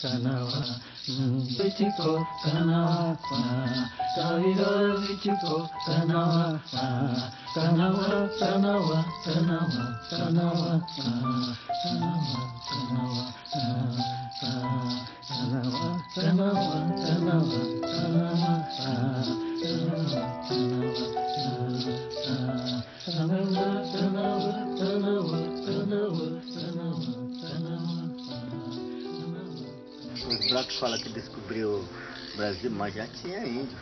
Kanawa, Vichiko, Kanawa, Kairo, Vichiko, Kanawa, Kanawa, Kanawa, Kanawa, Kanawa, Kanawa, Kanawa, Os brancos falam que descobriu o Brasil, mas já tinha índio.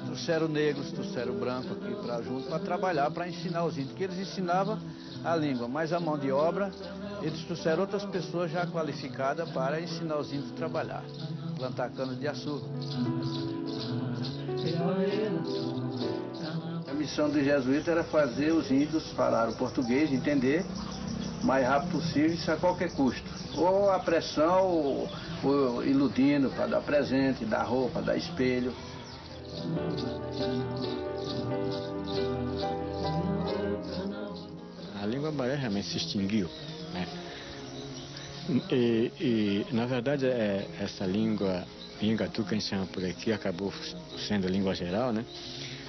Trouxeram negros, trouxeram branco aqui junto para trabalhar, para ensinar os índios, que eles ensinavam a língua, mas a mão de obra, eles trouxeram outras pessoas já qualificadas para ensinar os índios a trabalhar, plantar cana de açúcar. A missão dos jesuítas era fazer os índios falar o português, entender o mais rápido possível, isso a qualquer custo. Ou a pressão, ou iludindo para dar presente, dar roupa, dar espelho. A língua baré realmente se extinguiu, né? Na verdade, essa língua Ingatu, que a gente chama por aqui, acabou sendo a língua geral, né?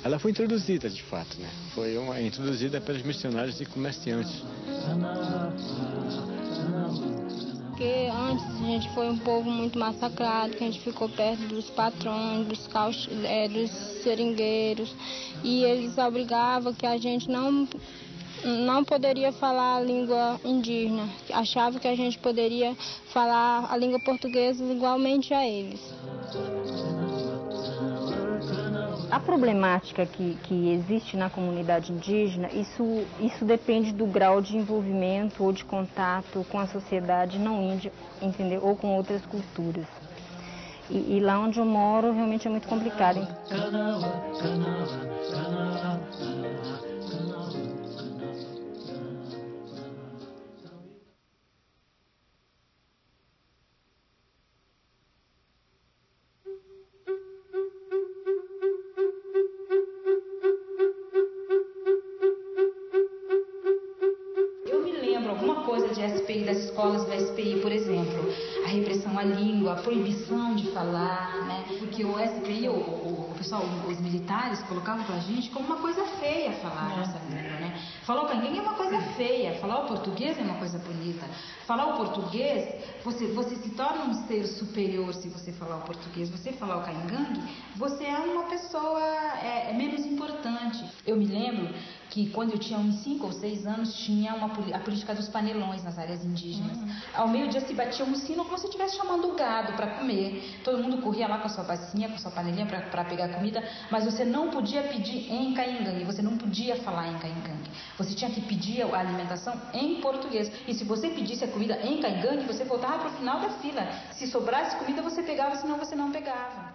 Ela foi introduzida, de fato, né? Foi introduzida pelos missionários e comerciantes. Porque antes a gente foi um povo muito massacrado, que a gente ficou perto dos patrões, dos seringueiros, e eles obrigavam que a gente não poderia falar a língua indígena, achavam que a gente poderia falar a língua portuguesa igualmente a eles. A problemática que existe na comunidade indígena, isso depende do grau de envolvimento ou de contato com a sociedade não índia, entendeu? Ou com outras culturas. E lá onde eu moro realmente é muito complicado. Das escolas do SPI, por exemplo, a repressão à língua, a proibição de falar, né? Porque o SPI, o pessoal, os militares colocavam pra gente como uma coisa feia falar a nossa língua, né? Falar o canguengue é uma coisa feia, falar o português é uma coisa bonita. Falar o português, você se torna um ser superior se você falar o português. Você falar o caingangue, você é uma pessoa menos importante. Eu me lembro que quando eu tinha uns 5 ou 6 anos, tinha a política dos panelões nas áreas indígenas. Ao meio-dia se batia um sino como se estivesse chamando o gado para comer. Todo mundo corria lá com a sua bacinha, com a sua panelinha para pegar comida, mas você não podia pedir em caingangue, você não podia falar em caingangue. Você tinha que pedir a alimentação em português. E se você pedisse a comida em caingangue, você voltava para o final da fila. Se sobrasse comida, você pegava, senão você não pegava.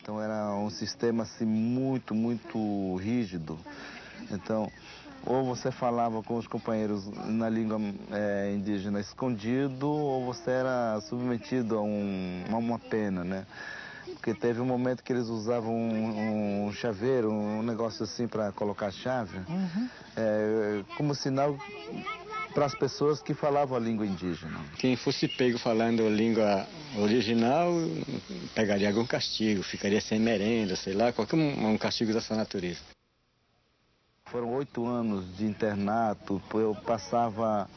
Então era um sistema assim muito, muito rígido. Então, ou você falava com os companheiros na língua indígena escondido, ou você era submetido a uma pena, né? Porque teve um momento que eles usavam um chaveiro, um negócio assim para colocar a chave, como sinal para as pessoas que falavam a língua indígena. Quem fosse pego falando a língua original pegaria algum castigo, ficaria sem merenda, sei lá, qualquer um castigo dessa natureza. Foram 8 anos de internato, eu passava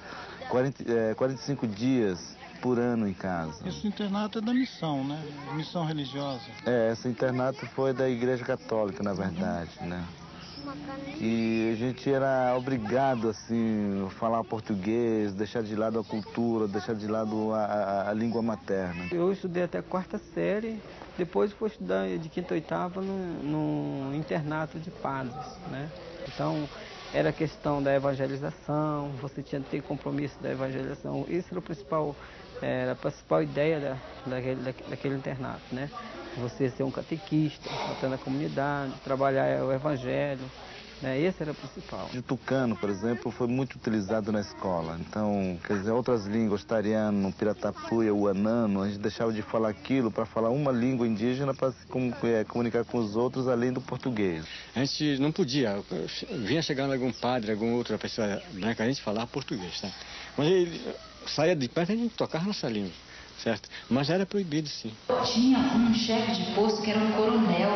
45 dias por ano em casa. Esse internato é da missão, né? Missão religiosa. Esse internato foi da Igreja Católica, na verdade, né? E a gente era obrigado, assim, a falar português, deixar de lado a cultura, deixar de lado a língua materna. Eu estudei até a 4ª série, depois fui estudar de 5ª e 8ª no internato de padres, né? Então, era a questão da evangelização, você tinha que ter compromisso da evangelização. Isso era a principal ideia daquele internato, né? Você ser um catequista, estar na comunidade, trabalhar o evangelho. né? Esse era o principal. O tucano, por exemplo, foi muito utilizado na escola. Então, quer dizer, outras línguas, tariano, piratapuia, uanano, a gente deixava de falar aquilo para falar uma língua indígena para se comunicar com os outros além do português. A gente não podia, vinha chegando algum padre, alguma outra pessoa branca, a gente falava português, tá? Mas ele saía de perto, a gente tocava nossa língua, certo? Mas era proibido, sim. Tinha um chefe de posto que era um coronel.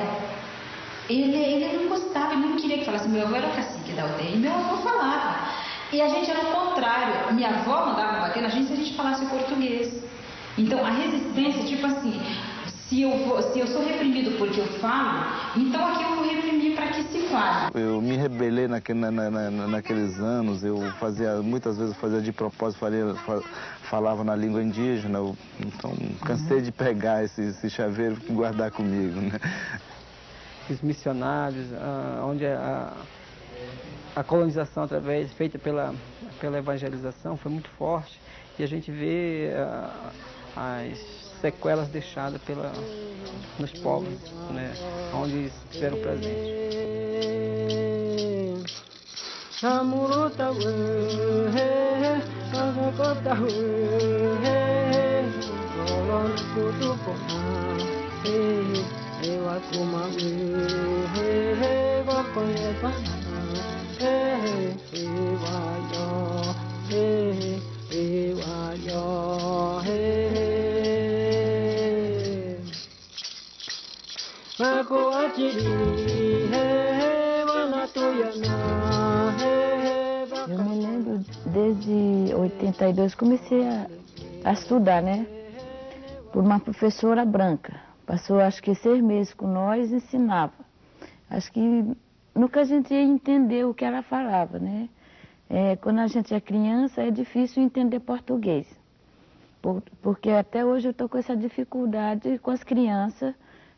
Ele não gostava, ele não queria que falasse. Meu avô era o cacique da aldeia e meu avô falava. E a gente era o contrário. Minha avó mandava bater na gente se a gente falasse português. Então a resistência, tipo assim, se eu sou reprimido porque eu falo, então aqui eu vou reprimir para que se fale. Eu me rebelei naqueles anos, muitas vezes fazia de propósito, falava na língua indígena, então cansei de pegar esse chaveiro e guardar comigo, né? Os missionários, onde a colonização feita pela evangelização foi muito forte, e a gente vê as sequelas deixadas nos povos, né, onde eles estiveram presentes. Eu me lembro, desde 82, comecei a estudar, né? Por uma professora branca. Passou, acho que 6 meses com nós e ensinava. Acho que nunca a gente ia entender o que ela falava, né? Quando a gente é criança, é difícil entender português. Porque até hoje eu estou com essa dificuldade com as crianças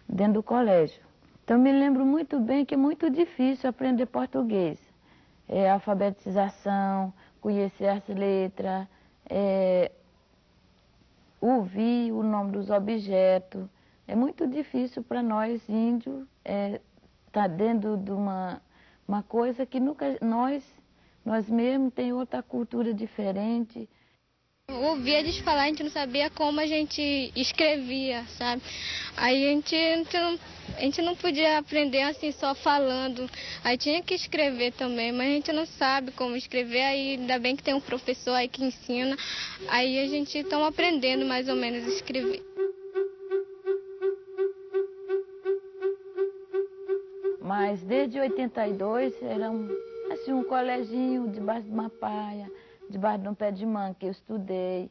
dentro do colégio. Então, me lembro muito bem que é muito difícil aprender português. Alfabetização, conhecer as letras, ouvir o nome dos objetos. É muito difícil para nós, índios, estar dentro de uma coisa que nunca nós mesmos tem outra cultura diferente. Ouvia eles falar, a gente não sabia como a gente escrevia, sabe? Aí a gente não podia aprender assim só falando, aí tinha que escrever também, mas a gente não sabe como escrever, aí ainda bem que tem um professor aí que ensina, aí a gente está aprendendo mais ou menos a escrever. Mas desde 82 era um coleginho debaixo de uma paia, debaixo de um pé de manga que eu estudei,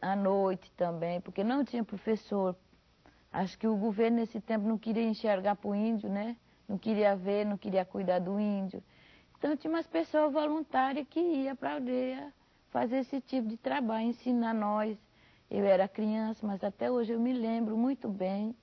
à noite também, porque não tinha professor. Acho que o governo nesse tempo não queria enxergar para o índio, né? Não queria ver, não queria cuidar do índio. Então tinha umas pessoas voluntárias que iam para a aldeia fazer esse tipo de trabalho, ensinar nós. Eu era criança, mas até hoje eu me lembro muito bem.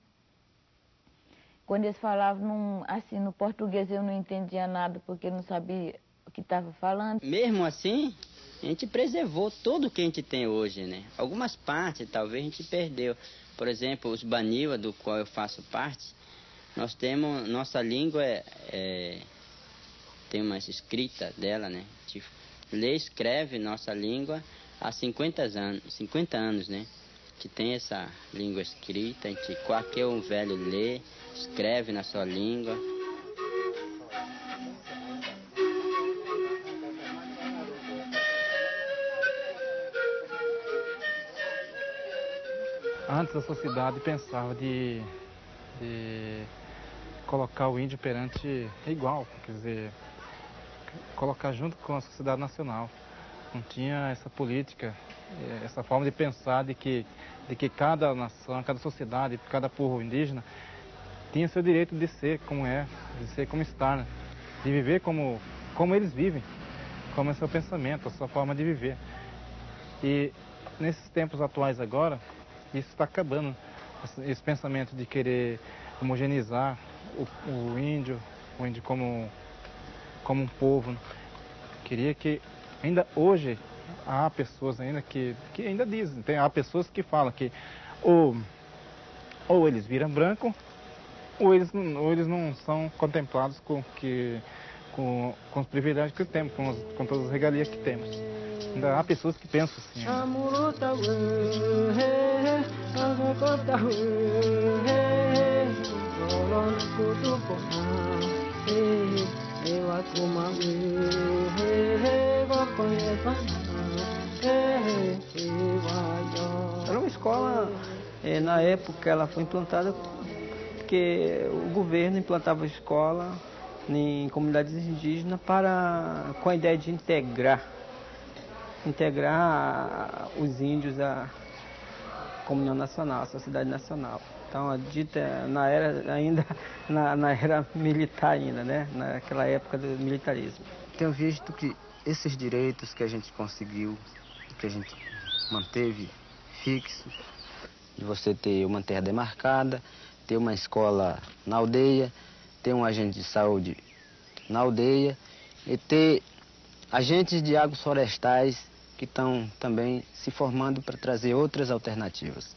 Quando eles falavam assim, no português eu não entendia nada porque não sabia o que estava falando. Mesmo assim, a gente preservou tudo que a gente tem hoje, né? Algumas partes talvez a gente perdeu. Por exemplo, os Baniwa, do qual eu faço parte, nós temos, nossa língua tem uma escrita dela, né? A gente lê e escreve nossa língua há 50 anos, né? Que tem essa língua escrita, a gente, qualquer um velho lê, escreve na sua língua. Antes a sociedade pensava de colocar o índio perante igual, quer dizer, colocar junto com a sociedade nacional. Não tinha essa política, essa forma de pensar de que cada nação, cada sociedade, cada povo indígena tinha seu direito de ser como é, de ser como está, né? De viver como eles vivem, como é seu pensamento, a sua forma de viver. E nesses tempos atuais agora, isso está acabando, esse pensamento de querer homogeneizar o índio como um povo, né? Queria que, ainda hoje, há pessoas ainda que ainda dizem, há pessoas que falam que ou eles viram branco, ou eles não são contemplados com os privilégios que temos, com todas as regalias que temos. Ainda há pessoas que pensam assim. Era uma escola, na época ela foi implantada porque o governo implantava a escola em comunidades indígenas com a ideia de integrar os índios à comunhão nacional, à sociedade nacional. Então, a dita na era militar ainda, né? Naquela época do militarismo. Tenho visto que esses direitos que a gente conseguiu, que a gente manteve fixos, de você ter uma terra demarcada, ter uma escola na aldeia, ter um agente de saúde na aldeia e ter agentes de águas florestais que estão também se formando para trazer outras alternativas.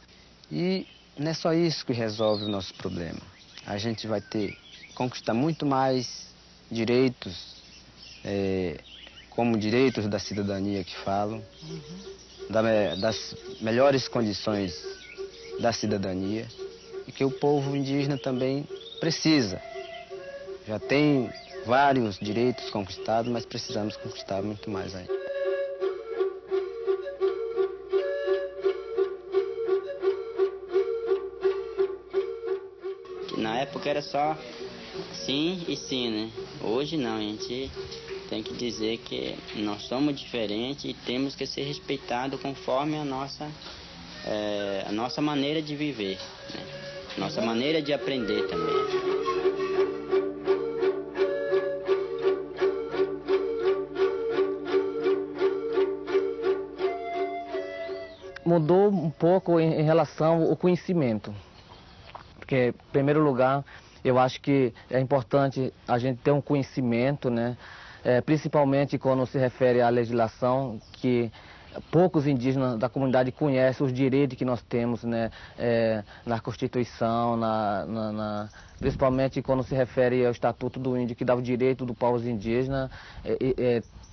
E não é só isso que resolve o nosso problema. A gente vai conquistar muito mais direitos, como direitos da cidadania que falam, das melhores condições da cidadania, e que o povo indígena também precisa. Já tem vários direitos conquistados, mas precisamos conquistar muito mais ainda. Na época era só sim e sim, né? Hoje não, a gente tem que dizer que nós somos diferentes e temos que ser respeitados conforme a nossa maneira de viver, né? Nossa maneira de aprender também. Mudou um pouco em relação ao conhecimento. Porque, em primeiro lugar, eu acho que é importante a gente ter um conhecimento, né? Principalmente quando se refere à legislação, que poucos indígenas da comunidade conhecem os direitos que nós temos, né? Na Constituição, principalmente quando se refere ao Estatuto do Índio, que dá o direito do povo indígena,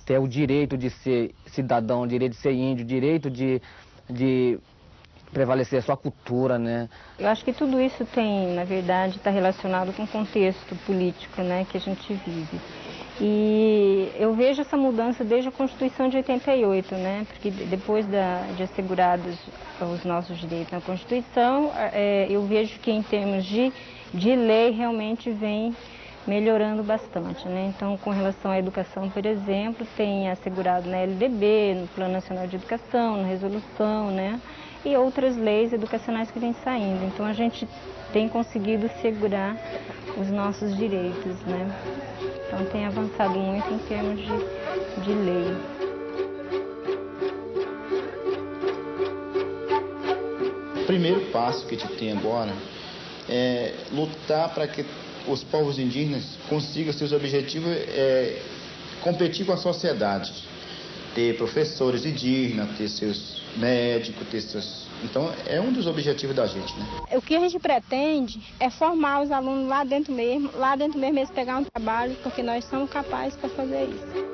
ter o direito de ser cidadão, o direito de ser índio, o direito de prevalecer a sua cultura, né? Eu acho que tudo isso tem, na verdade, está relacionado com o contexto político, né, que a gente vive. E eu vejo essa mudança desde a Constituição de 88, né? Porque depois de assegurados os nossos direitos na Constituição, eu vejo que em termos de lei realmente vem melhorando bastante, né? Então, com relação à educação, por exemplo, tem assegurado na LDB, no Plano Nacional de Educação, na Resolução, né? E outras leis educacionais que vêm saindo. Então, a gente tem conseguido segurar os nossos direitos, né? Então, tem avançado muito em termos de lei. O primeiro passo que a gente tem agora é lutar para que os povos indígenas consigam seus objetivos, competir com a sociedade. Ter professores indígenas, ter seus médicos, ter seus... Então, é um dos objetivos da gente, né? O que a gente pretende é formar os alunos lá dentro mesmo eles pegar um trabalho, porque nós somos capazes para fazer isso.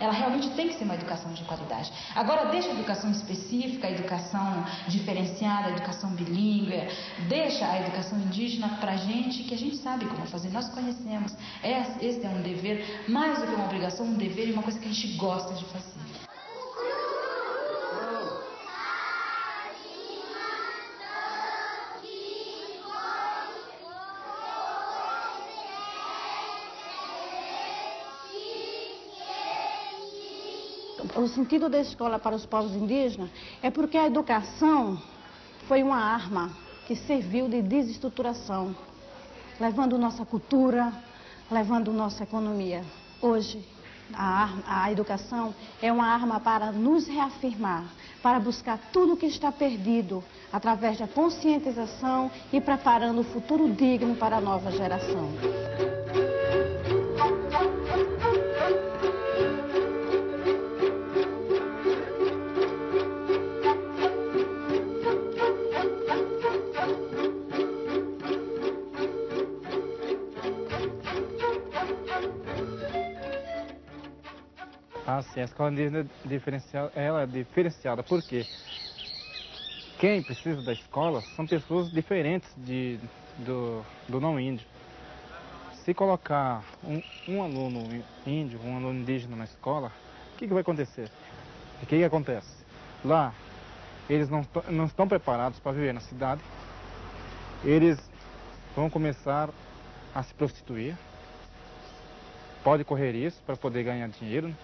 Ela realmente tem que ser uma educação de qualidade. Agora, deixa a educação específica, a educação diferenciada, a educação bilíngue, deixa a educação indígena para a gente, que a gente sabe como fazer, nós conhecemos. Esse é um dever, mais do que uma obrigação, um dever e uma coisa que a gente gosta de fazer. O sentido da escola para os povos indígenas é porque a educação foi uma arma que serviu de desestruturação, levando nossa cultura, levando nossa economia. Hoje, a educação é uma arma para nos reafirmar, para buscar tudo o que está perdido, através da conscientização e preparando o futuro digno para a nova geração. Ah, sim, a escola indígena ela é diferenciada porque quem precisa da escola são pessoas diferentes do não índio. Se colocar um aluno índio, um aluno indígena na escola, o que vai acontecer? O que acontece? Lá, eles não estão preparados para viver na cidade, eles vão começar a se prostituir, pode correr isso para poder ganhar dinheiro,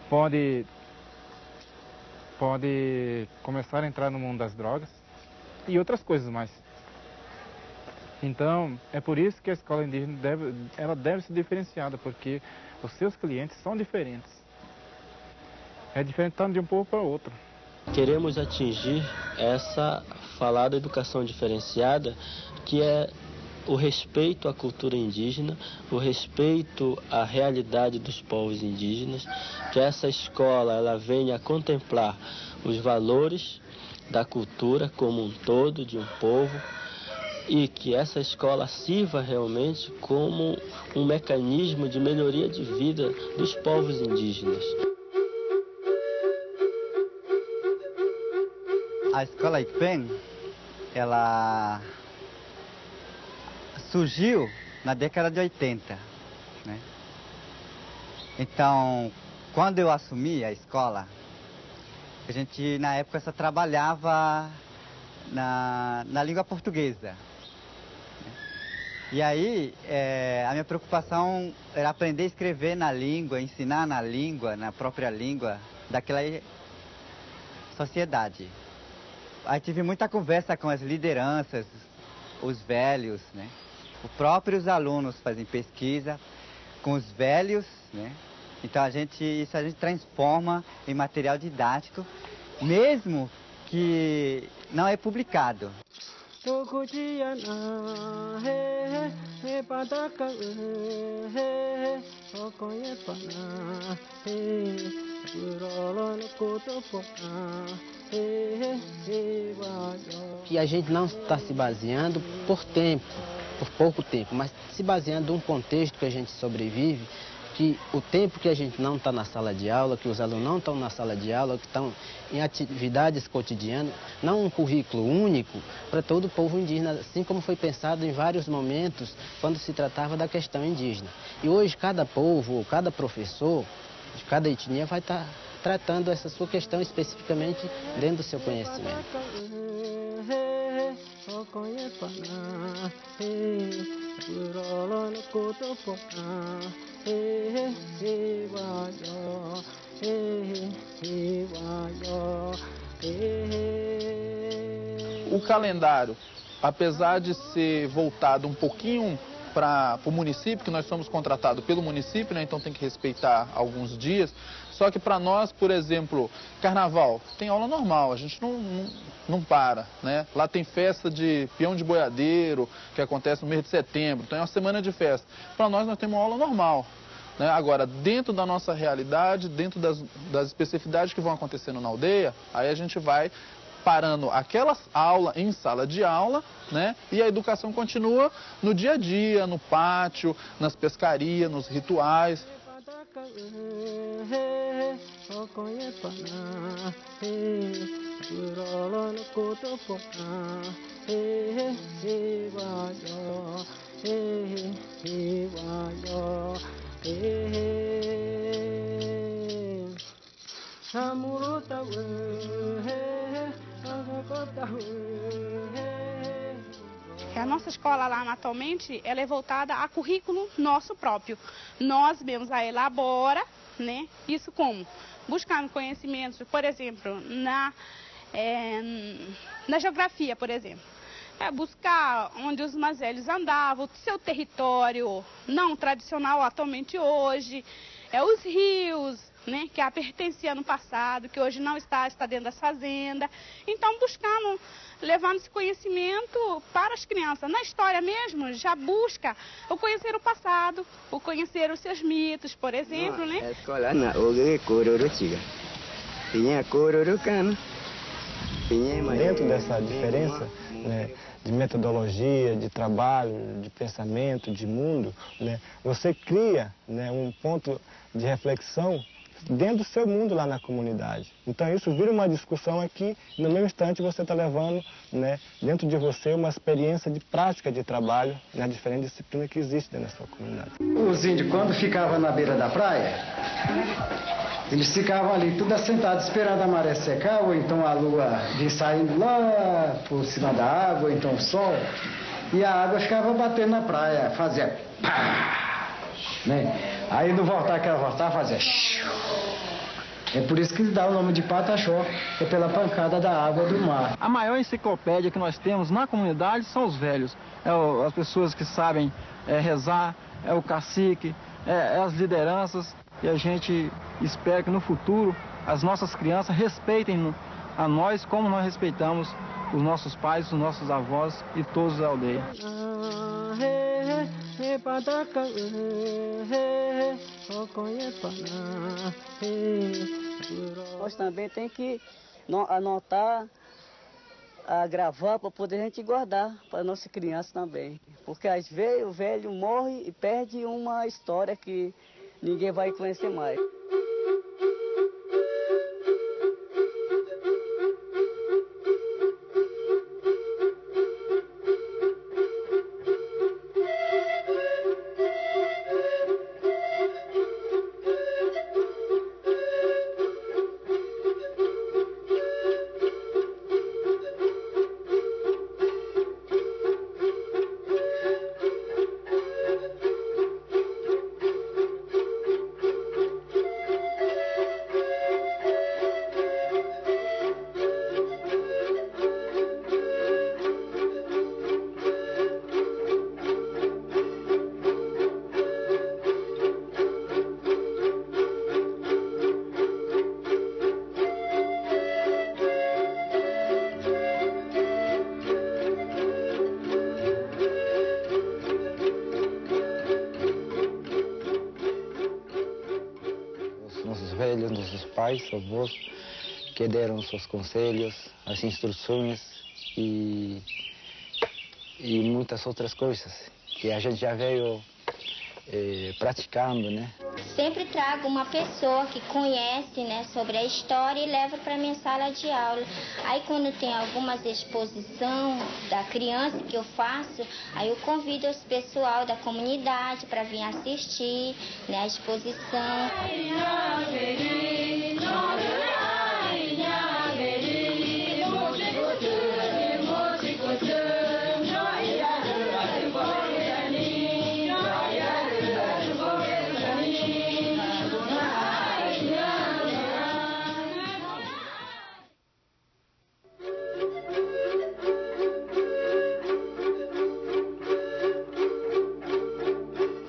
pode começar a entrar no mundo das drogas e outras coisas mais. Então, é por isso que a escola indígena deve ser diferenciada, porque os seus clientes são diferentes. É diferente tanto de um povo para outro. Queremos atingir essa falada educação diferenciada, que é o respeito à cultura indígena, o respeito à realidade dos povos indígenas, que essa escola ela venha a contemplar os valores da cultura como um todo de um povo, e que essa escola sirva realmente como um mecanismo de melhoria de vida dos povos indígenas. A escola IPEN, ela surgiu na década de 80, né? Então, quando eu assumi a escola, a gente na época só trabalhava na língua portuguesa. E aí, a minha preocupação era aprender a escrever na língua, ensinar na língua, na própria língua daquela sociedade. Aí tive muita conversa com as lideranças, os velhos, né? Os próprios alunos fazem pesquisa com os velhos, né? Então isso a gente transforma em material didático, mesmo que não é publicado. Que a gente não está se baseando por pouco tempo, mas se baseando em um contexto que a gente sobrevive, que o tempo que a gente não está na sala de aula, que os alunos não estão na sala de aula, que estão em atividades cotidianas, não um currículo único para todo o povo indígena, assim como foi pensado em vários momentos quando se tratava da questão indígena. E hoje cada povo, cada professor de cada etnia vai estar tratando essa sua questão especificamente dentro do seu conhecimento. O calendário, apesar de ser voltado um pouquinho para o município, que nós somos contratados pelo município, né? Então tem que respeitar alguns dias. Só que para nós, por exemplo, carnaval, tem aula normal, a gente não para, né? Lá tem festa de peão de boiadeiro, que acontece no mês de setembro, então é uma semana de festa. Para nós temos uma aula normal, né? Agora, dentro da nossa realidade, dentro das especificidades que vão acontecendo na aldeia, aí a gente vai parando aquelas aulas em sala de aula, né? E a educação continua no dia a dia, no pátio, nas pescarias, nos rituais. A nossa escola lá atualmente, ela é voltada a currículo nosso próprio. Nós mesmos a elabora, né? Isso como? Buscando conhecimentos, por exemplo, na geografia, por exemplo. Buscar onde os mais velhos andavam, seu território não tradicional atualmente hoje, os rios, né, que pertencia no passado, que hoje não está dentro das fazendas. Então, buscando, levando esse conhecimento para as crianças. Na história mesmo, já busca o conhecer o passado, o conhecer os seus mitos, por exemplo, né? A escola na oge kororo chiga. Tinha kororo kana. Dentro dessa diferença, né, de metodologia, de trabalho, de pensamento, de mundo, né, você cria, né, um ponto de reflexão dentro do seu mundo lá na comunidade. Então isso vira uma discussão aqui, e no mesmo instante você está levando, né, dentro de você uma experiência de prática de trabalho na diferente disciplina que existe dentro da sua comunidade. Os índios, quando ficavam na beira da praia, eles ficavam ali tudo assentados esperando a maré secar, ou então a lua vir saindo lá por cima da água, ou então o sol, e a água ficava batendo na praia, fazia pá, né? Aí no voltar que ela voltava, fazia shiu. É por isso que dá o nome de Pataxó, é pela pancada da água do mar. A maior enciclopédia que nós temos na comunidade são os velhos. As pessoas que sabem rezar, é o cacique, é as lideranças. E a gente espera que no futuro as nossas crianças respeitem a nós como nós respeitamos os nossos pais, os nossos avós e todos da aldeia. Nós também tem que anotar, gravar para poder a gente guardar para a nossa criança também. Porque às vezes o velho morre e perde uma história que ninguém vai conhecer mais. Nossos pais, avós, que deram seus conselhos, as instruções e muitas outras coisas que a gente já veio praticando, né? Sempre trago uma pessoa que conhece, né, sobre a história e levo para minha sala de aula. Aí quando tem algumas exposição da criança que eu faço, aí eu convido os pessoal da comunidade para vir assistir, né, a exposição.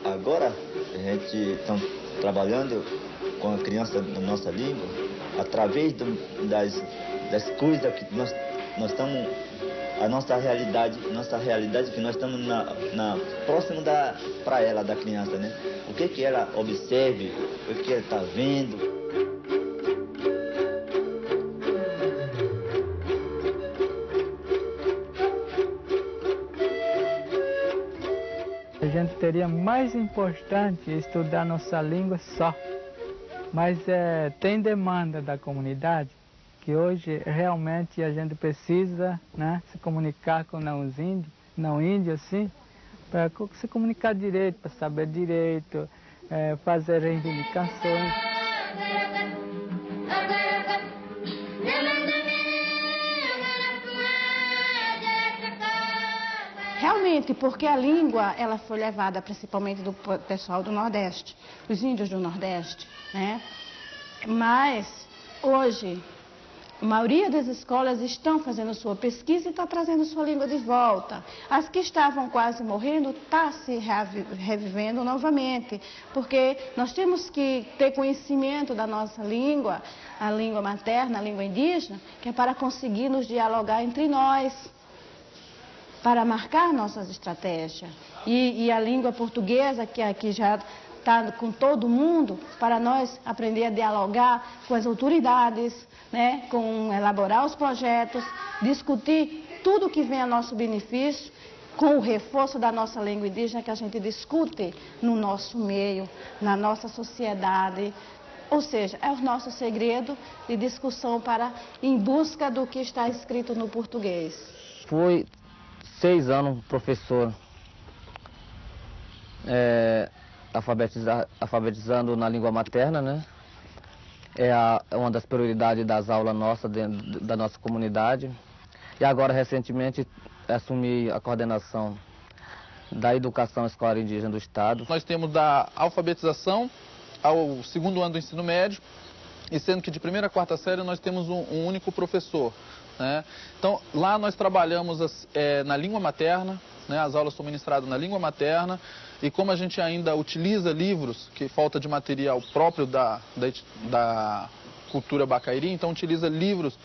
Agora a gente está trabalhando com a criança na nossa língua através das coisas que nós estamos, a nossa realidade que nós estamos próximo para ela, da criança, né? O que ela observe, o que ela está vendo. A gente teria mais importante estudar nossa língua só, mas tem demanda da comunidade que hoje realmente a gente precisa, né, se comunicar com não índios assim, para se comunicar direito, para saber direito, fazer reivindicações. Realmente, porque a língua ela foi levada principalmente do pessoal do Nordeste, os índios do Nordeste, né? Mas hoje a maioria das escolas estão fazendo sua pesquisa e está trazendo sua língua de volta. As que estavam quase morrendo estão se revivendo novamente, porque nós temos que ter conhecimento da nossa língua, a língua materna, a língua indígena, que é para conseguirmos dialogar entre nós, para marcar nossas estratégias. E a língua portuguesa, que aqui já estar com todo mundo, para nós aprender a dialogar com as autoridades, né, com elaborar os projetos, discutir tudo que vem a nosso benefício, com o reforço da nossa língua indígena que a gente discute no nosso meio, na nossa sociedade. Ou seja, é o nosso segredo de discussão em busca do que está escrito no português. Fui 6 anos professor, alfabetizando na língua materna, né? É uma das prioridades das aulas nossas, da nossa comunidade. E agora, recentemente, assumi a coordenação da educação escolar indígena do Estado. Nós temos da alfabetização ao 2º ano do ensino médio, e sendo que de 1ª a 4ª série nós temos um único professor, né? Então, lá nós trabalhamos na língua materna, né? As aulas são ministradas na língua materna, e como a gente ainda utiliza livros, que falta de material próprio da cultura bacairi, então utiliza livros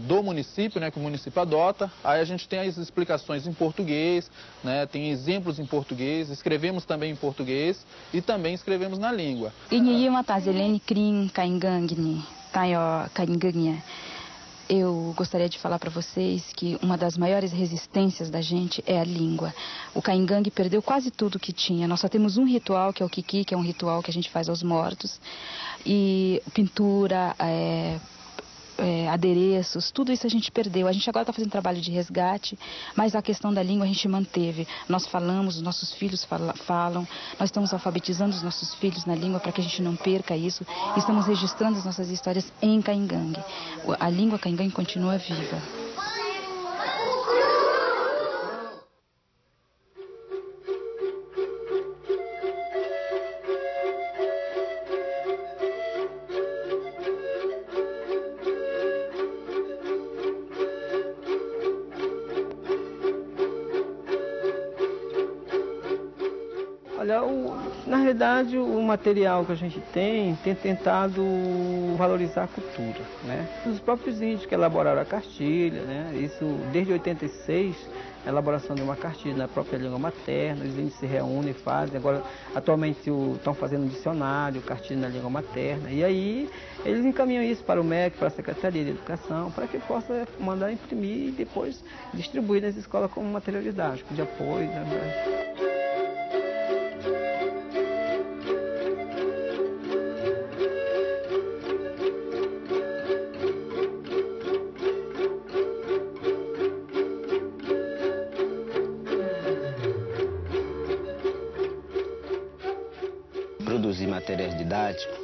do município, né, que o município adota. Aí a gente tem as explicações em português, né, tem exemplos em português, escrevemos também em português e também escrevemos na língua. Eu gostaria de falar para vocês que uma das maiores resistências da gente é a língua. O Caingangue perdeu quase tudo que tinha. Nós só temos um ritual, que é o Kiki, que é um ritual que a gente faz aos mortos. E pintura, adereços, tudo isso a gente perdeu. A gente agora está fazendo trabalho de resgate, mas a questão da língua a gente manteve. Nós falamos, os nossos filhos falam, nós estamos alfabetizando os nossos filhos na língua para que a gente não perca isso. Estamos registrando as nossas histórias em Caingangue. A língua Caingangue continua viva. Olha, na realidade, o material que a gente tem tentado valorizar a cultura, né? Os próprios índios que elaboraram a cartilha, né? Isso desde 86, a elaboração de uma cartilha na própria língua materna, os índios se reúnem e fazem. Agora, atualmente, estão fazendo um dicionário, cartilha na língua materna. E aí, eles encaminham isso para o MEC, para a Secretaria de Educação, para que possa mandar imprimir e depois distribuir nas escolas como material didático, de apoio, né? Produzir materiais didáticos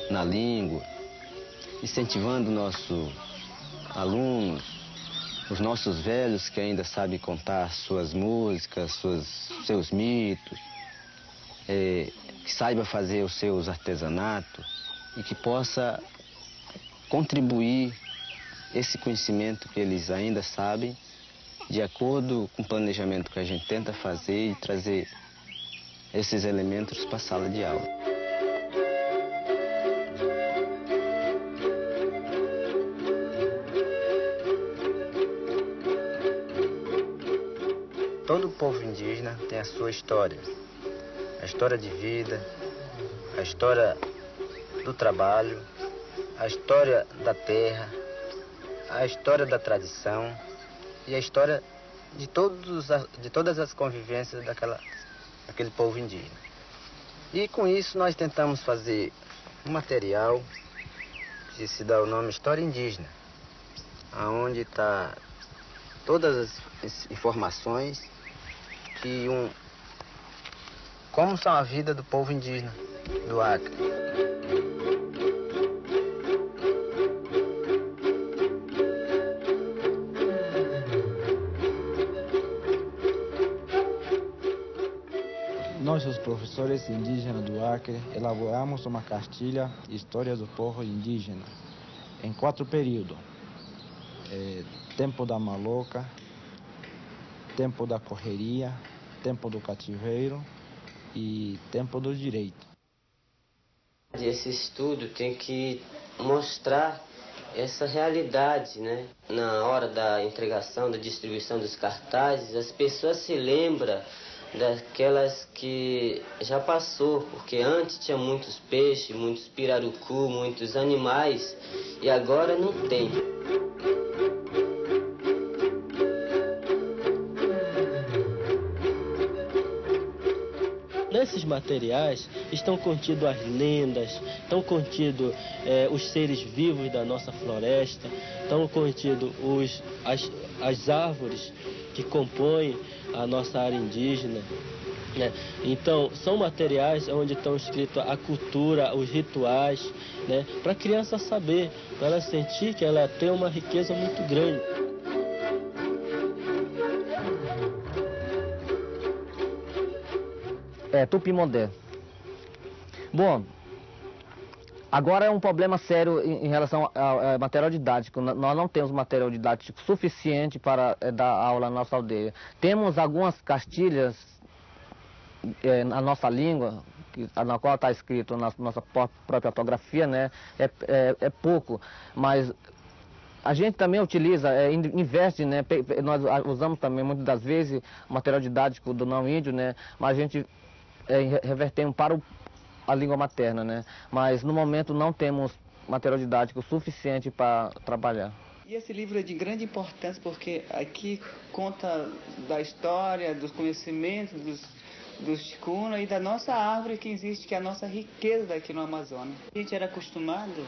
na língua, incentivando nossos alunos, os nossos velhos que ainda sabem contar suas músicas, seus mitos, que saiba fazer os seus artesanatos e que possa contribuir esse conhecimento que eles ainda sabem, de acordo com o planejamento que a gente tenta fazer e trazer esses elementos para a sala de aula. Todo povo indígena tem a sua história. A história de vida, a história do trabalho, a história da terra, a história da tradição e a história de todas as convivências daquele povo indígena. E com isso nós tentamos fazer um material que se dá o nome História Indígena, onde está todas as informações que como são a vida do povo indígena do Acre. Nós, os professores indígenas do Acre, elaboramos uma cartilha História do Povo Indígena em 4 períodos. Tempo da maloca, tempo da correria, tempo do cativeiro e tempo do direito. Esse estudo tem que mostrar essa realidade, né? Na hora da entregação, da distribuição dos cartazes, as pessoas se lembram daquelas que já passou, porque antes tinha muitos peixes, muitos pirarucu, muitos animais, e agora não tem. Nesses materiais estão contidos as lendas, estão contidos os seres vivos da nossa floresta, estão contidos as árvores que compõem a nossa área indígena. Né? Então, são materiais onde estão escritos a cultura, os rituais, né? Para a criança saber, para ela sentir que ela tem uma riqueza muito grande. Tupimondé. Bom, agora é um problema sério em relação ao material didático. Nós não temos material didático suficiente para dar aula na nossa aldeia. Temos algumas cartilhas na nossa língua, na qual está escrito na nossa própria ortografia, né? É pouco, mas a gente também utiliza, investe, né? Nós usamos também muitas das vezes o material didático do não índio, né? Mas a gente revertemos para a língua materna, né? Mas no momento não temos material didático suficiente para trabalhar. E esse livro é de grande importância porque aqui conta da história, dos conhecimentos dos ticuna e da nossa árvore que existe, que é a nossa riqueza daqui no Amazonas. A gente era acostumado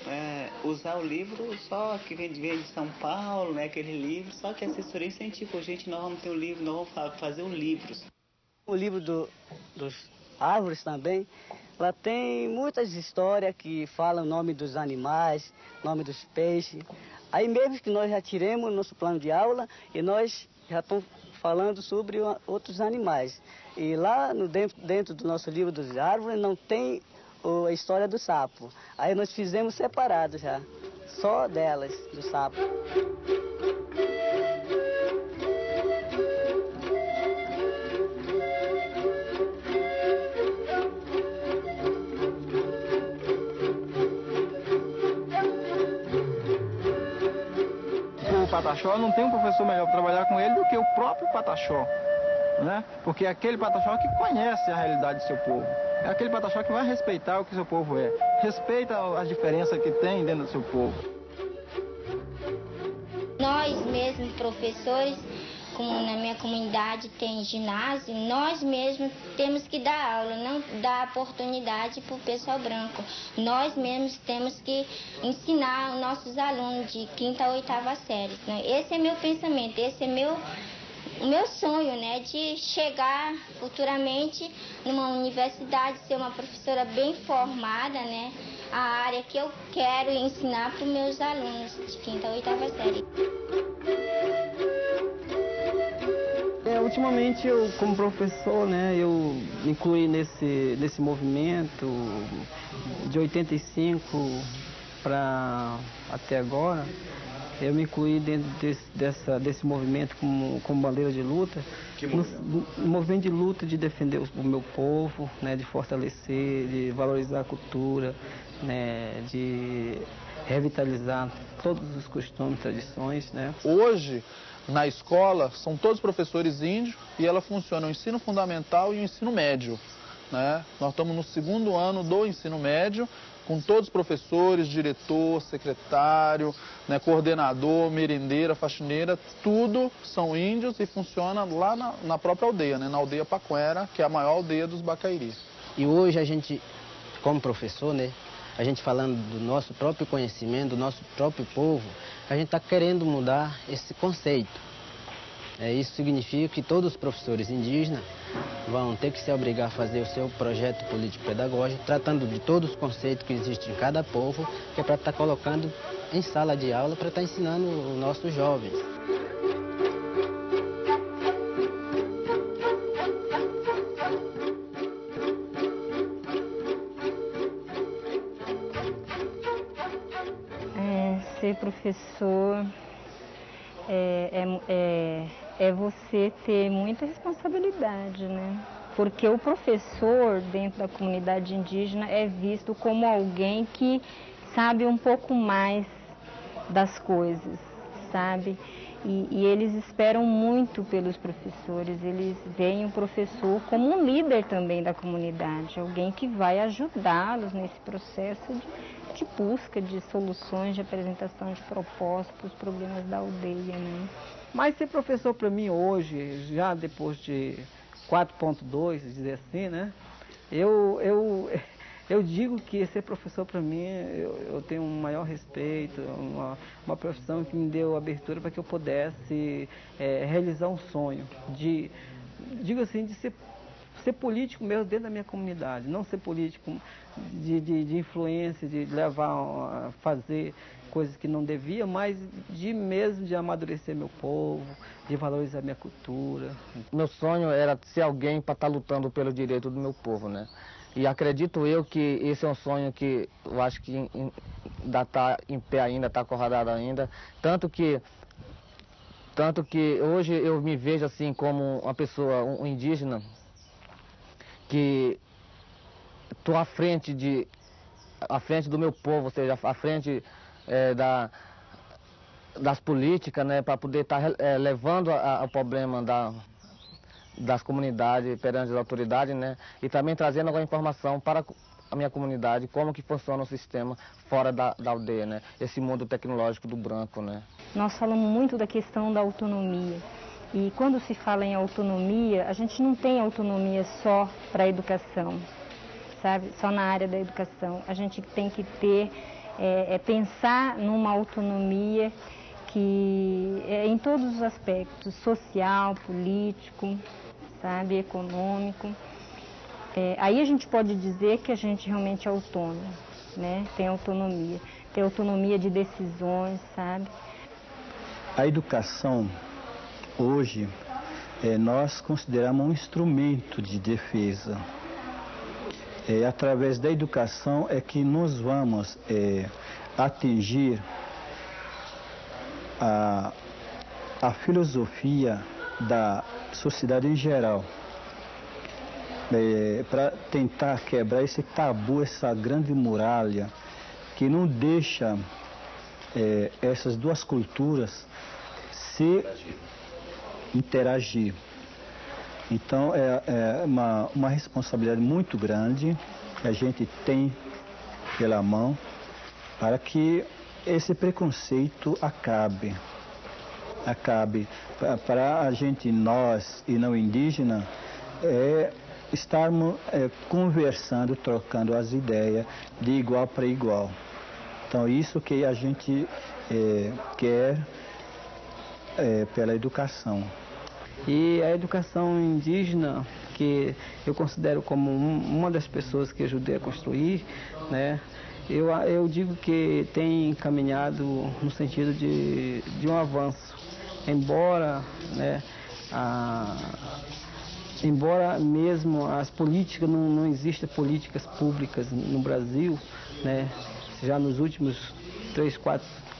a usar o livro só que vem de São Paulo, né? Aquele livro, só que a assessoria incentivou, gente, nós vamos ter um livro, nós vamos fazer um livro. O livro dos árvores também, lá tem muitas histórias que falam o nome dos animais, nome dos peixes. Aí mesmo que nós já tiremos o nosso plano de aula e nós já estamos falando sobre outros animais. E lá dentro do nosso livro dos árvores não tem a história do sapo. Aí nós fizemos separado já, só delas, do sapo. O Pataxó não tem um professor melhor para trabalhar com ele do que o próprio Pataxó, né? Porque é aquele Pataxó que conhece a realidade do seu povo. É aquele Pataxó que vai respeitar o que seu povo é. Respeita as diferenças que tem dentro do seu povo. Nós mesmos, professores, como na minha comunidade tem ginásio, nós mesmos temos que dar aula, não dar oportunidade para o pessoal branco. Nós mesmos temos que ensinar os nossos alunos de 5ª a 8ª série. Né? Esse é meu pensamento, esse é o meu sonho, né? De chegar futuramente numa universidade, ser uma professora bem formada, né? A área que eu quero ensinar para os meus alunos de 5ª a 8ª série. Ultimamente, eu, como professor, né, eu me incluí nesse movimento de 85 para até agora. Eu me incluí dentro desse movimento como bandeira de luta. Que movimento? No movimento de luta de defender o meu povo, né, de fortalecer, de valorizar a cultura, né, de revitalizar todos os costumes, tradições, né. Hoje, na escola, são todos professores índios e ela funciona o ensino fundamental e o ensino médio, né? Nós estamos no 2º ano do ensino médio, com todos os professores, diretor, secretário, né, coordenador, merendeira, faxineira, tudo são índios e funciona lá na própria aldeia, né, na aldeia Paquera, que é a maior aldeia dos Bacairi. E hoje a gente, como professor, né, a gente falando do nosso próprio conhecimento, do nosso próprio povo, a gente está querendo mudar esse conceito. Isso significa que todos os professores indígenas vão ter que se obrigar a fazer o seu projeto político-pedagógico, tratando de todos os conceitos que existem em cada povo, que é para estar colocando em sala de aula, para estar ensinando os nossos jovens. Ser professor é você ter muita responsabilidade, né? Porque o professor dentro da comunidade indígena é visto como alguém que sabe um pouco mais das coisas, sabe? E eles esperam muito pelos professores, eles veem o professor como um líder também da comunidade, alguém que vai ajudá-los nesse processo de busca de soluções, de apresentação de propostas para os problemas da aldeia, né? Mas ser professor para mim hoje, já depois de 4.2, dizer assim, né? Eu digo que ser professor para mim, eu tenho um maior respeito, uma profissão que me deu abertura para que eu pudesse realizar um sonho, digo assim, de ser político mesmo dentro da minha comunidade, não ser político de influência, de levar a fazer coisas que não devia, mas de amadurecer meu povo, de valorizar minha cultura. Meu sonho era ser alguém para estar lutando pelo direito do meu povo, né? E acredito eu que esse é um sonho que eu acho que ainda está em pé ainda, está acordado ainda. Tanto que hoje eu me vejo assim como uma pessoa, um indígena, que estou à frente do meu povo, ou seja, à frente das políticas, né, para poder estar levando o problema das comunidades perante as autoridades, né, e também trazendo alguma informação para a minha comunidade, como que funciona o sistema fora da aldeia, né, esse mundo tecnológico do branco, né. Nós falamos muito da questão da autonomia. E quando se fala em autonomia, a gente não tem autonomia só para a educação, sabe? Só na área da educação. A gente tem que pensar numa autonomia que em todos os aspectos, social, político, sabe, econômico. Aí a gente pode dizer que a gente realmente é autônomo, né? Tem autonomia de decisões, sabe? A educação, hoje, nós consideramos um instrumento de defesa. Através da educação é que nós vamos atingir a filosofia da sociedade em geral, para tentar quebrar esse tabu, essa grande muralha que não deixa essas duas culturas se interagir. Então é uma responsabilidade muito grande que a gente tem pela mão para que esse preconceito acabe. Para a gente, nós e não indígena, estarmos conversando, trocando as ideias de igual para igual. Então isso que a gente quer pela educação. E a educação indígena, que eu considero como uma das pessoas que ajudei a construir, né? Eu digo que tem caminhado no sentido de um avanço, embora, né, embora mesmo as políticas, não existam políticas públicas no Brasil, né, já nos últimos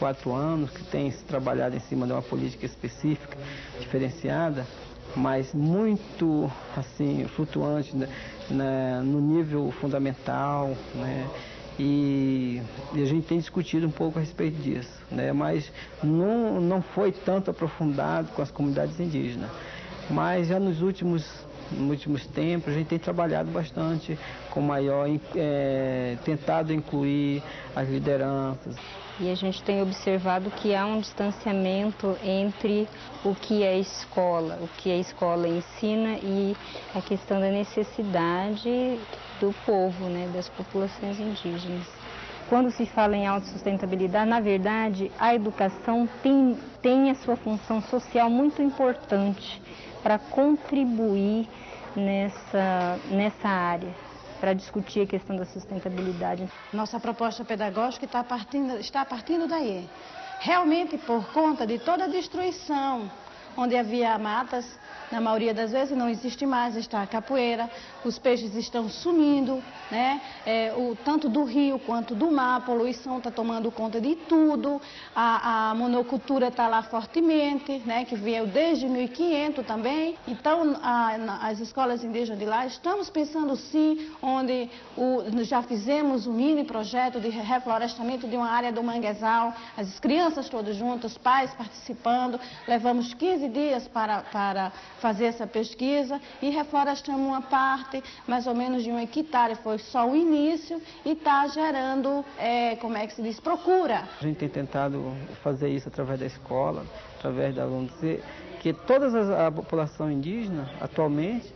4 anos que tem se trabalhado em cima de uma política específica, diferenciada, mas muito assim, flutuante, né, no nível fundamental, né? E a gente tem discutido um pouco a respeito disso, né? Mas não foi tanto aprofundado com as comunidades indígenas. Mas já nos últimos tempos a gente tem trabalhado bastante com maior, tentado incluir as lideranças. E a gente tem observado que há um distanciamento entre o que a escola ensina e a questão da necessidade do povo, né, das populações indígenas. Quando se fala em autossustentabilidade, na verdade, a educação tem a sua função social muito importante para contribuir nessa área, para discutir a questão da sustentabilidade. Nossa proposta pedagógica está partindo daí. Realmente, por conta de toda a destruição onde havia matas. Na maioria das vezes não existe mais, está a capoeira, os peixes estão sumindo, né? Tanto do rio quanto do mar, a poluição está tomando conta de tudo, a monocultura está lá fortemente, né? Que veio desde 1500 também. Então, as escolas indígenas de lá, estamos pensando sim, onde já fizemos um mini projeto de reflorestamento de uma área do manguezal, as crianças todas juntas, os pais participando, levamos 15 dias para fazer essa pesquisa e reflorestamos uma parte, mais ou menos de 1 hectare, foi só o início e está gerando, como é que se diz, procura. A gente tem tentado fazer isso através da escola, através da, vamos dizer, que toda a população indígena atualmente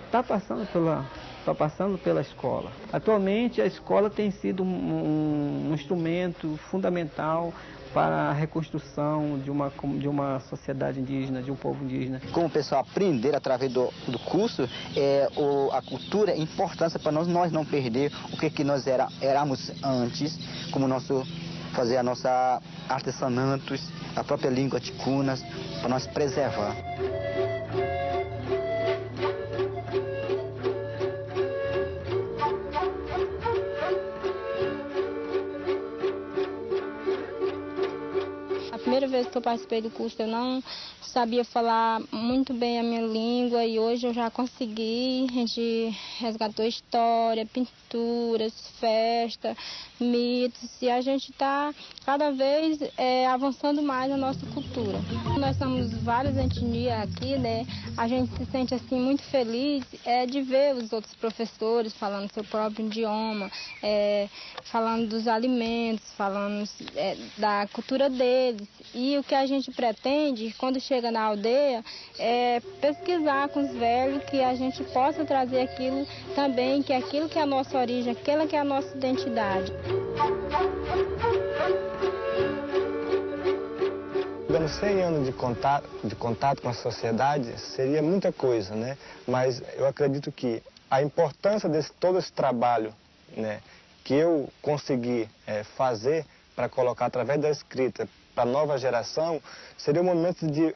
está passando pela escola. Atualmente a escola tem sido um instrumento fundamental para a reconstrução de uma sociedade indígena, de um povo indígena. Como o pessoal aprender através do curso, a cultura é importância para nós não perder o que nós éramos antes, como fazer a nossa artesanatos, a própria língua ticunas, para nós preservar. A primeira vez que eu participei do curso, eu não sabia falar muito bem a minha língua e hoje eu já consegui. A gente resgatou história, pinturas, festa, mitos e a gente está cada vez avançando mais a nossa cultura. Nós somos várias etnias aqui, né? A gente se sente assim muito feliz de ver os outros professores falando seu próprio idioma, falando dos alimentos, falando da cultura deles. E o que a gente pretende, quando chega na aldeia, é pesquisar com os velhos, que a gente possa trazer aquilo também, que é aquilo que é a nossa origem, aquela que é a nossa identidade. Dando 100 anos de contato com a sociedade, seria muita coisa, né? Mas eu acredito que a importância de todo esse trabalho, né, que eu consegui fazer para colocar através da escrita para a nova geração, seria um momento de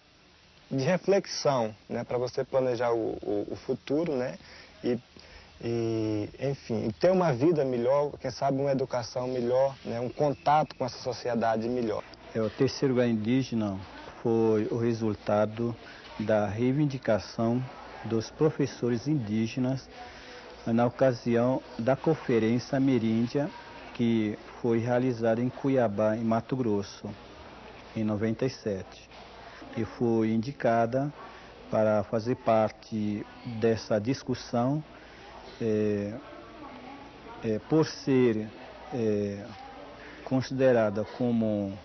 reflexão, né, para você planejar o futuro, né, enfim, ter uma vida melhor, quem sabe uma educação melhor, né, um contato com essa sociedade melhor. O terceiro lugar indígena foi o resultado da reivindicação dos professores indígenas na ocasião da Conferência Ameríndia, que foi realizada em Cuiabá, em Mato Grosso, em 97. E foi indicada para fazer parte dessa discussão por ser considerada como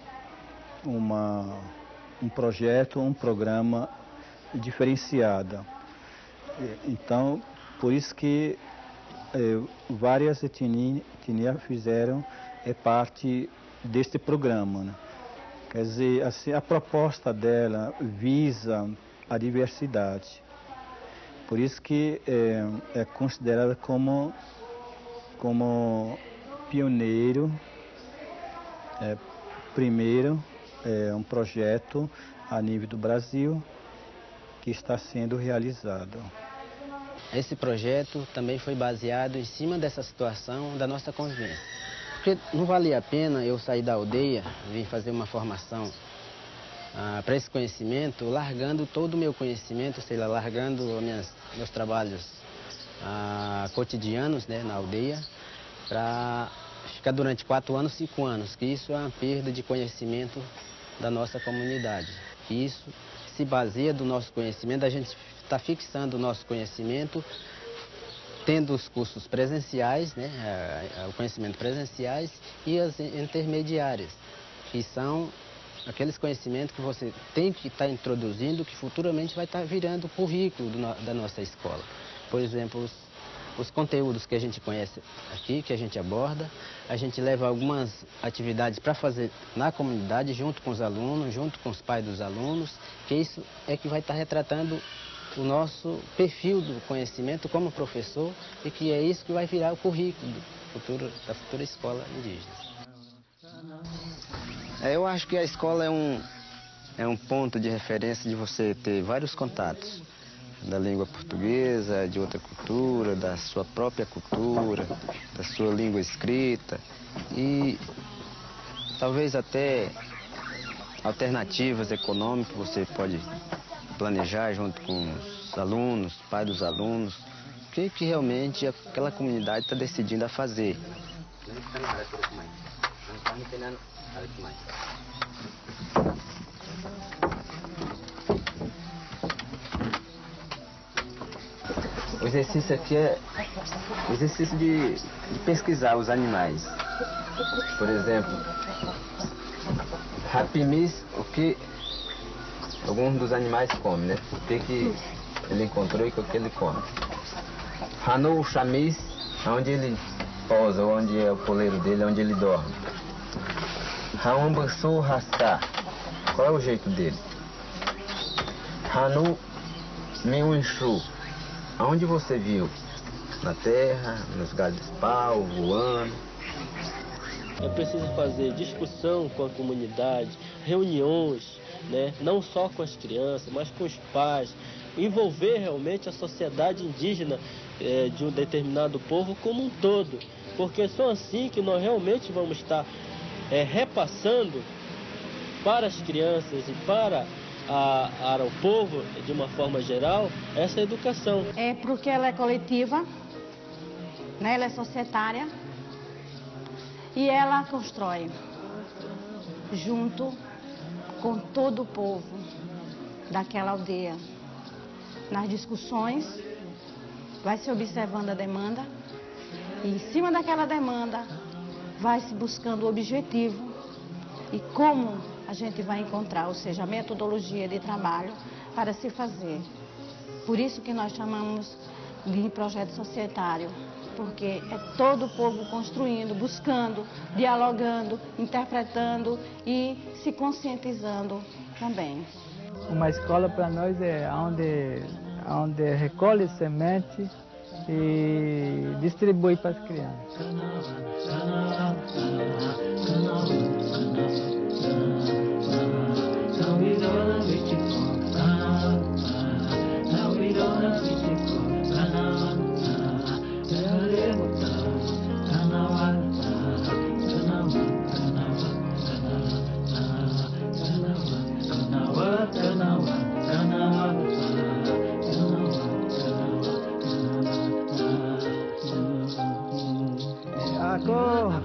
um projeto, um programa diferenciado. Então, por isso que várias etnias fizeram parte deste programa, né? Quer dizer, assim, a proposta dela visa a diversidade. Por isso que é considerada como pioneiro, primeiro, um projeto a nível do Brasil que está sendo realizado. Esse projeto também foi baseado em cima dessa situação da nossa convivência. Porque não valia a pena eu sair da aldeia, vir fazer uma formação para esse conhecimento, largando todo o meu conhecimento, sei lá, largando meus trabalhos cotidianos, né, na aldeia, para ficar durante 4 anos, 5 anos, que isso é uma perda de conhecimento da nossa comunidade. E isso se baseia do nosso conhecimento, a gente está fixando o nosso conhecimento, tendo os cursos presenciais, né, o conhecimento presenciais e as intermediárias, que são aqueles conhecimentos que você tem que estar introduzindo, que futuramente vai estar virando currículo da nossa escola. Por exemplo, os conteúdos que a gente conhece aqui, que a gente aborda, a gente leva algumas atividades para fazer na comunidade, junto com os alunos, junto com os pais dos alunos, que isso é que vai estar retratando o nosso perfil do conhecimento como professor e que é isso que vai virar o currículo da futura escola indígena. Eu acho que a escola é um é um ponto de referência de você ter vários contatos da língua portuguesa, de outra cultura, da sua própria cultura, da sua língua escrita e talvez até alternativas econômicas você pode planejar junto com os alunos, pais dos alunos, o que realmente aquela comunidade está decidindo a fazer. O exercício aqui é o exercício de pesquisar os animais. Por exemplo, Rapimis, o que alguns dos animais comem, né? O que ele encontrou e o que ele come. Hanu Chamis, onde ele pousa, onde é o poleiro dele, onde ele dorme. Raumbasu Rasta, qual é o jeito dele? Hanu Miunshu, aonde você viu? Na terra, nos galhos de pau, voando. É preciso fazer discussão com a comunidade, reuniões, né? Não só com as crianças, mas com os pais, envolver realmente a sociedade indígena de um determinado povo como um todo, porque só assim que nós realmente vamos estar repassando para as crianças e para o povo, de uma forma geral, essa educação. É porque ela é coletiva, né? Ela é societária e ela constrói junto com todo o povo daquela aldeia. Nas discussões, vai se observando a demanda e em cima daquela demanda vai se buscando o objetivo e como a gente vai encontrar, ou seja, a metodologia de trabalho para se fazer. Por isso que nós chamamos de projeto societário, porque é todo o povo construindo, buscando, dialogando, interpretando e se conscientizando também. Uma escola para nós é onde recolhe semente e distribui para as crianças. Agora.